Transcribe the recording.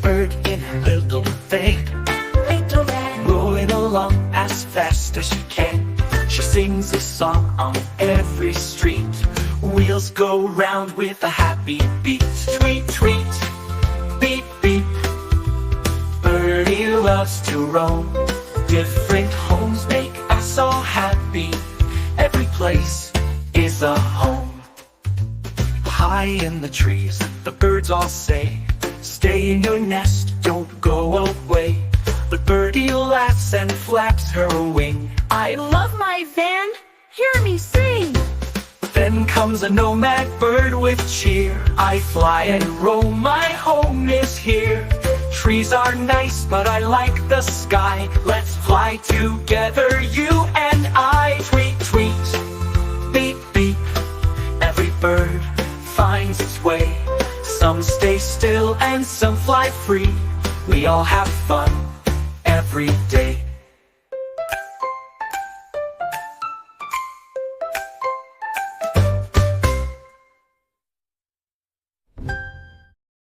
bird in her little van, rolling along as fast as she can. She sings a song on every street. Wheels go round with a happy beat. Tweet, tweet, beep, beep. Birdie loves to roam. Different homes make us all happy. Every place is a home. High in the trees, the birds all say, stay in your nest, don't go away. But Birdie laughs and flaps her wing. I love my van, hear me sing. Then comes a nomad bird with cheer. I fly and roam, my home is here. Trees are nice, but I like the sky. Let's fly together, you and I. Tweet, tweet, beep, beep. Every bird finds its way. Some stay still and some fly free. We all have fun every day.